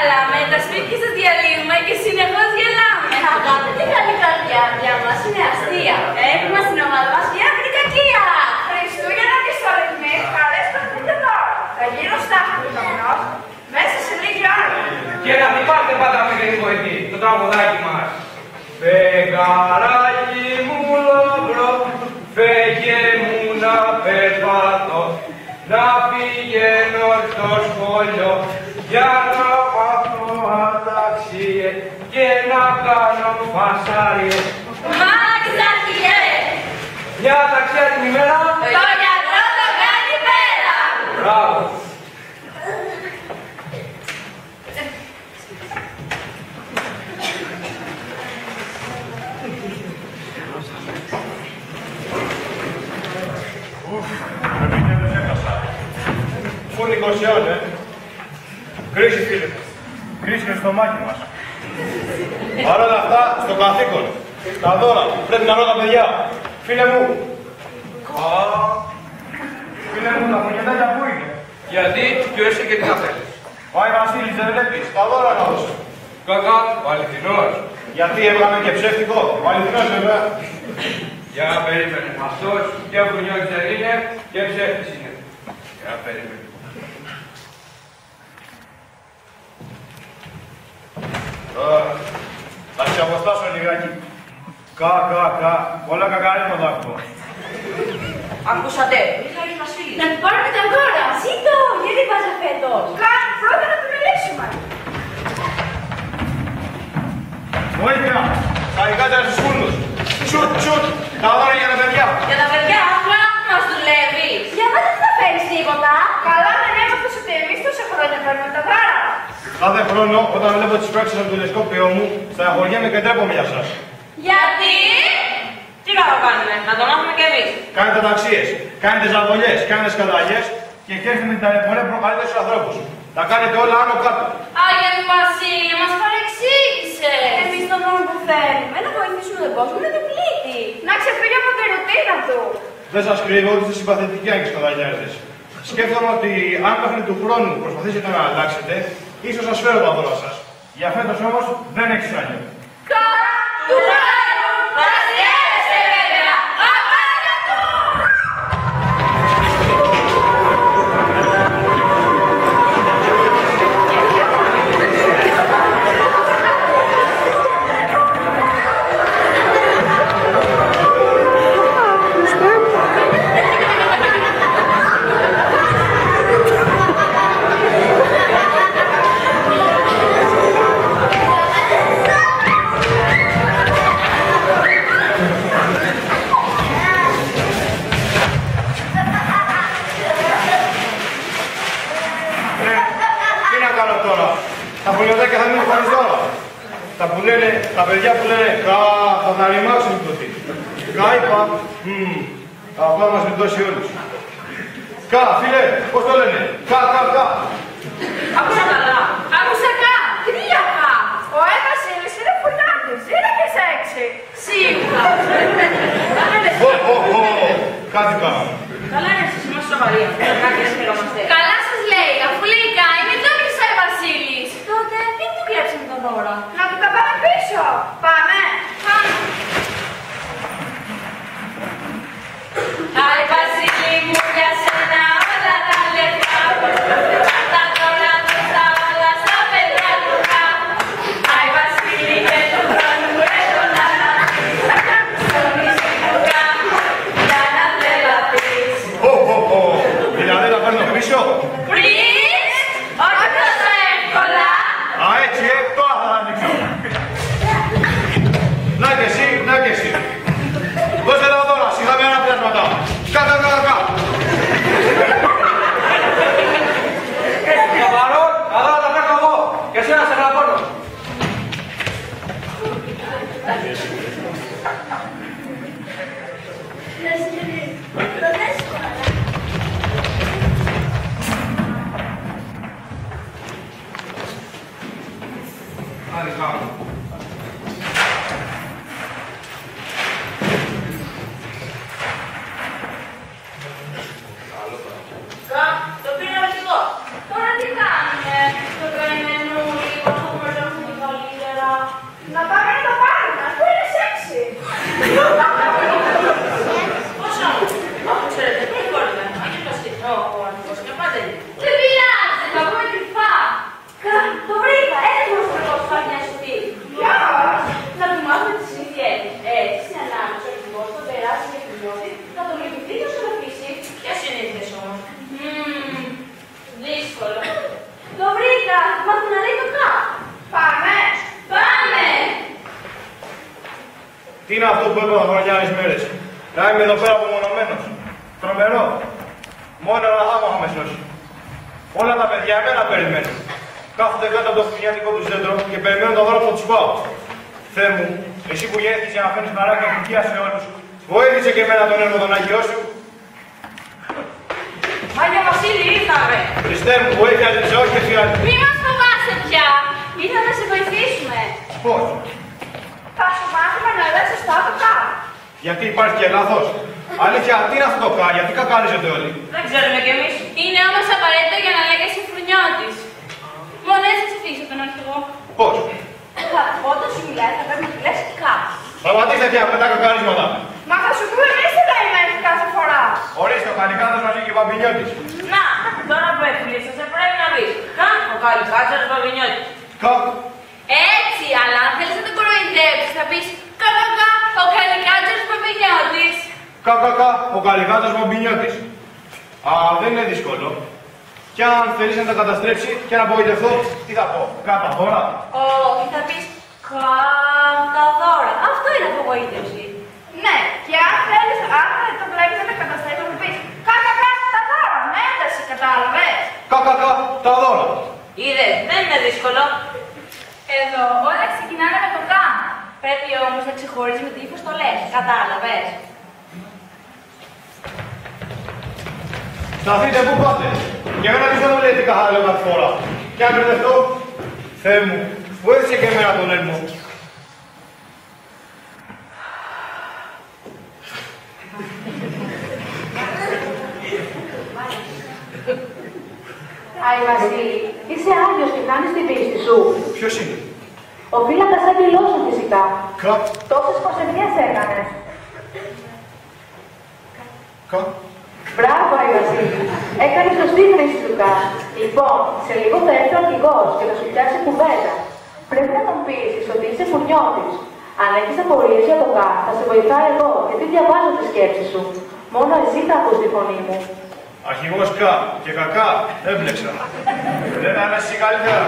καλά, με τα σπίτια σας διαλύουμε και συνεχώς γελάμε. Αγάπη, τι καλή καρδιά, για μας είναι αστεία. Έχουμε στην ομάδα μας μια άκρη κακία. Χριστούγεννα και στολισμοί, χαρές των φυτετών. Θα γίνω στάχτη καπνός, μέσα σε λίγη ώρα. Και να θυμάστε πάντα με την βοηθή, το τραγουδάκι μας. Φεγγαράκι μου λόμπρο, φέγε μου να περπατώ, να πηγαίνω στο σχολείο, για να μάθω αταξίες και να κάνω φασάριες. Μάλιστα, αρχηγέ! Μια αταξία την ημέρα. Το γιατρό το κάνει πέρα! Μπράβο. Φούρνικος αιών, Κρίση, φίλε. Κρίση είναι στο μάχη μας. Παρ' όλα αυτά, στο καθήκον, τα δώρα, πρέπει να ρω τα παιδιά. Φίλε μου. Φίλε μου, τα φωνιατάκια πού είναι? Γιατί, ποιο είσαι και τι θα θέλεις? Πάει Βασίλης, δεν βλέπεις, τα δώρα να δώσω. Κακά, ο αληθινός. Γιατί έβγαμε και ψεύτικο, ο αληθινός βέβαια. Για περίμενε. Αυτός και βουνιώτης δεν είναι και ψεύτης είναι. Για περίμενε. Θα σε αποστάσω λιγάκι. Κα, όλα κακαρίνοντα ακούω. Ακούσατε, Μιχάλης Βασίλης. Να του πάρουμε τα δώρα. Ζήτω, γιατί πας φέτος. Καν πρώτα να του μιλήσουμε. Βοήθεια, θα νικάτε στους φούρνους. Τσουτ, τα δώρα για τα παιδιά. Για τα παιδιά, απλά μας δουλεύεις. Για μας δεν θα φέρεις τίποτα. Καλά δεν έμαθες ότι εμείς τόσα χρόνια παίρνουμε τα δώρα. Κάθε χρόνο, όταν βλέπω τις πράξεις από το τηλεσκόπιο μου, στεναχωριέμαι και ντρέπομαι για σας. Γιατί? Τι καλό κάνουμε, να το μάθουμε κι εμείς. Κάνετε ταξίες, κάνετε ζαβολιές, κάνετε σκαταγιές και έρχεστε με την ταλαιπωρία που προκαλείτε στους ανθρώπους. Τα κάνετε όλα άνω κάτω. Άγιε μου Βασίλη, μας παρεξήγησες. Εμείς τον νόμο που φέρνουμε να βοηθήσουμε τον κόσμο είναι επιπλήτη. Να ξεφύγει από τη ρουτίνα του. Δεν σας κρύβω ότι είστε συμπαθητικοί αν και σκαταγιάζετε. Σκέφτομαι ότι αν μέχρι του χρόνου προσπαθήσετε να αλλάξετε, ίσως σας φέρω τα δώρα σας. Για φέτος όμως δεν έχει σάλιο. Καλά, του χρόνου, βασιλεύεσαι βέβαια, απάνω του! Τα φωνιωτάκια θα μείνουν χωρίς δώρα. Τα παιδιά που λένε κα, θα τα ρημάξουν τότε. Κα είπα, θα πάω να μας γλιτώσει όλους. Κα, φίλε, πώς το λένε, κα. Άκουσα καλά, άκουσα κα, τι για κα. Ο Βασίλης είναι φουλάτης, είναι και σεξι. Σίγουρα. Κάτι κάναμε. Καλά είναι εσείς, είμαστε σοβαροί, κάτι ασχολούμαστε. Καλά σας λέει, αφού λέει κα, είναι το κλεισάει Βασίλης. Τότε τι του κλέψαμε τα δώρα. Να του τα πάμε πίσω. Πάμε. Άι Βασίλη μου, για σένα όλα τα λεφτά. Τα δώρα του τα όλα στα παιδιά του κα. Άι Βασίλη και του χρόνου έχω να στο νησί του κα. Για να τρελαθείς. Δηλαδή να παίρνω πίσω. Πριν, όχι τόσο εύκολα. Α, έτσι, τώρα θα ανοίξω. που έπαθα χρόνια άλλες μέρες. Να είμαι εδώ πέρα απομονωμένος. Τρομερό. Μόνο ένα θαύμα είχαμε σώσει. Όλα τα παιδιά εμένα περιμένουν. Κάθονται κάτω από το χριστιανικό του δέντρο και περιμένουν το δώρο που θα τους πάω. Θεέ μου, εσύ που γεννήθηκες για να φέρνεις χαρά και ευτυχία σε όλους, βοήθησε και εμένα τον έργο των Αγιών σου. Άγιο Βασίλη, ήρθαμε. Χριστέ μου, βοήθεια ζήτησε, όχι εφιάλτη. Μη μας φοβάσαι πια. Ήρθαμε να σε βοηθήσουμε. Πώς? Θα σου μάθουμε να λες σωστά το κα. Γιατί υπάρχει και λάθος. Αλήθεια, τι είναι αυτό το κα, γιατί κακάριζετε όλοι. Δεν ξέρουμε κι εμείς. Είναι όμως απαραίτητο για να λέγεσαι Φρουνιώτης. Μόνο έτσι ψηφίσει τον αρχηγό. Πώς? Όταν σου μιλάει θα πρέπει να λες κα. Σταματήστε πια με τα κακαρίσματα. Μα θα σου πούμε εμείς τι λέει κάθε φορά. Ορίστε, ο Καλικάτος μαζί και ο Παπινιώτης. Να, τώρα που έφυγες, πρέπει να πεις. Κα, ο Καλικάτσαρος Παπινιώτης. Κα. Έτσι, αλλά αν θέλεις να τον κοροϊδέψεις, θα πεις κα, ο Καλικάτσαρος Παπινιώτης. Κα, ο Καλικάτος Παπινιώτης. Α, δεν είναι δύσκολο. Κι αν θέλεις να τα καταστρέψει και να απογοητευτώ, τι θα πω, κάτα δώρα. Όχι, θα πεις κατά δώρα. Αυτό είναι απογοήτευση. Ναι, και αν θέλεις, αν το βλέπεις να τα καταστρέψει, θα μου πεις κα, τα δώρα, με ένταση, κατάλαβες. Κα, τα δώρα. Είδες, δεν είναι δύσκολο. Εδώ όλα ξεκινάνε με το κα. Πρέπει όμως να ξεχωρίζεις με τι ύφος το λες. Κατάλαβες. Σταθείτε πού πάτε. Και εμένα ποιος δεν μου λέει τι καθαρά λέω κάθε φορά. Και αν μπερδευτώ, Θεέ μου, βοήθησε και εμένα τον έλμο. Άι Βασίλη, είσαι Άγιος και κάνεις την πίστη σου. Ποιος είναι? Ο φύλακας άγγελός σου φυσικά. Κα. Τόσες προσευχές έκανες. Κα. Μπράβο, Άι Βασίλη. Έκανες σωστή χρήση του κα. Λοιπόν, σε λίγο θα έρθει ο αρχηγός και θα σου πιάσει κουβέντα. Πρέπει να τον πείσεις ότι είσαι Φρουνιώτης. Αν έχεις απορίες για το κα, θα σε βοηθάω εγώ, γιατί διαβάζω τις σκέψεις σου. Μόνο εσύ θα ακούς τη φωνή μου. Αρχηγός κα και κακά έμπλεξα. Δεν είναι εσύ καλύτερα.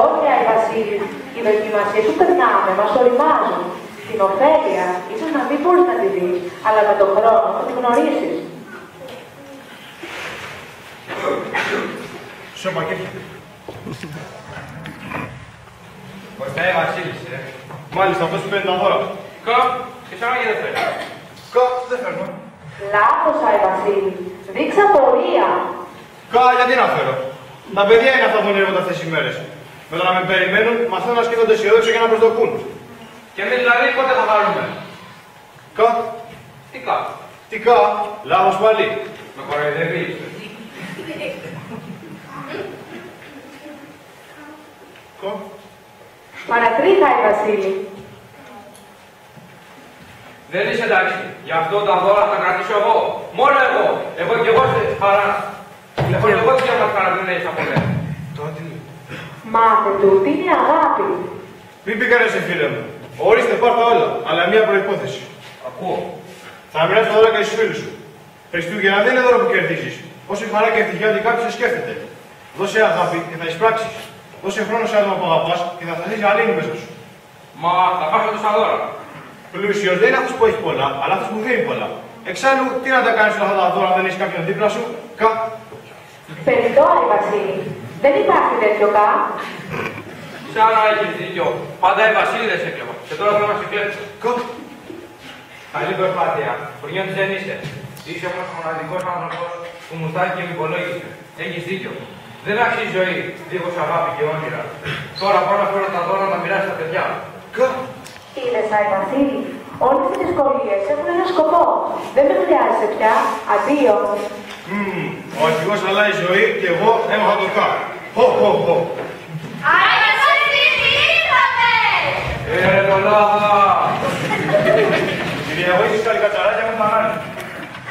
Όχι, Άι Βασίλη. Οι δοκιμασίες που περνάμε μας οριμάζουν. Την ωφέλεια ίσως να μην μπορείς να τη δεις, αλλά με τον χρόνο θα τη γνωρίσεις. Σώπα και Βοηθάει Βασίλης, μάλιστα, αυτός που παίρνει τα δώρα. Κα, και σαν και δεν θέλει. Κα, δεν φέρνω. Λάθος, Άι Βασίλη. Δείξα πορεία. Κα, γιατί να φέρω. Τα παιδιά είναι αυτά που ονειρεύονται αυτές τις ημέρες. Με το να με περιμένουν, μαθαίνουν να σκέφτονται αισιόδοξο και να προσδοκούν. Και εμείς δηλαδή πότε θα πάρουμε. Κα, Τι κα. τι κα, λάθος πάλι. Με κοροϊδεύεις. Κα, Παρακρίχα, Άι Βασίλη. Δεν είσαι εντάξει. Γι' αυτό τα δώρα θα κρατήσω εγώ. Μόνο εγώ. Εγώ και εγώ σε χαρά. Έχω και εγώ τι μας καραντινές από μένα. τώρα τι λέει. Μάθε του, τι είναι αγάπη. Μην πήκαρεσαι φίλε μου. Ορίστε πάρτα όλα, αλλά μία προϋπόθεση. Ακούω. Θα μοιράσει τα δώρα και στους φίλους σου. Χριστούγεννα δεν είναι δώρο που κερδίζεις. Όση χαρά και ευτυχία ότι κάποιος σε σκέφτεται. Δώσε αγάπη και θα εισπράξεις. Δώσε χρόνο σε άτομα που αγαπάς και θα σταθείς γαλήνη μέσα σου. Μα θα χάσω τόσα δώρα. Πλούσιος δεν είναι αυτός που έχει πολλά, αλλά αυτός που δίνει πολλά. Εξάλλου, τι να τα κάνεις όλα αυτά τα δώρα αν δεν έχεις κάποιον δίπλα σου. Κα. Περιττό, Άι Βασίλη. Δεν υπάρχει τέτοιο κα. Σαν να έχεις δίκιο. Πάντα οι βασίλειδες έκλεβα. Και τώρα θέλω να σε κλέψω. Κα. Καλή προσπάθεια. Φρουνιώτης δεν είσαι. Είσαι όμως ο μοναδικός άνθρωπος που μου στάθηκε και με υπολόγισε. Έχεις δίκιο. Δεν αξίζει ζωή δίχως αγάπη και όνειρα. Τώρα πάω να φέρω τα δώρα να μοιράσει τα παιδιά. Κα. Είδες, Άι Βασίλη. Όλες οι δυσκολίες έχουν ένα σκοπό. Δεν με χρειάζεσαι πια. Αντίο. Ο αρχηγός αλλάζει ζωή και εγώ έμαθα το κα. Χω, χω, χω. Άι Βασίλη, ήρθαμε! Το λάβα! Κυρία, εγώ έχεις καλή κατσαράκια μου φανάρι.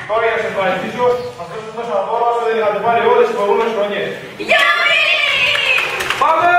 Τώρα για να σε ευχαριστήσω, θα σας δώσω ένα δώρο όσο δεν είχατε πάρει όλες τις προηγούμενες χρονιές. Γιάννη! Πάμε!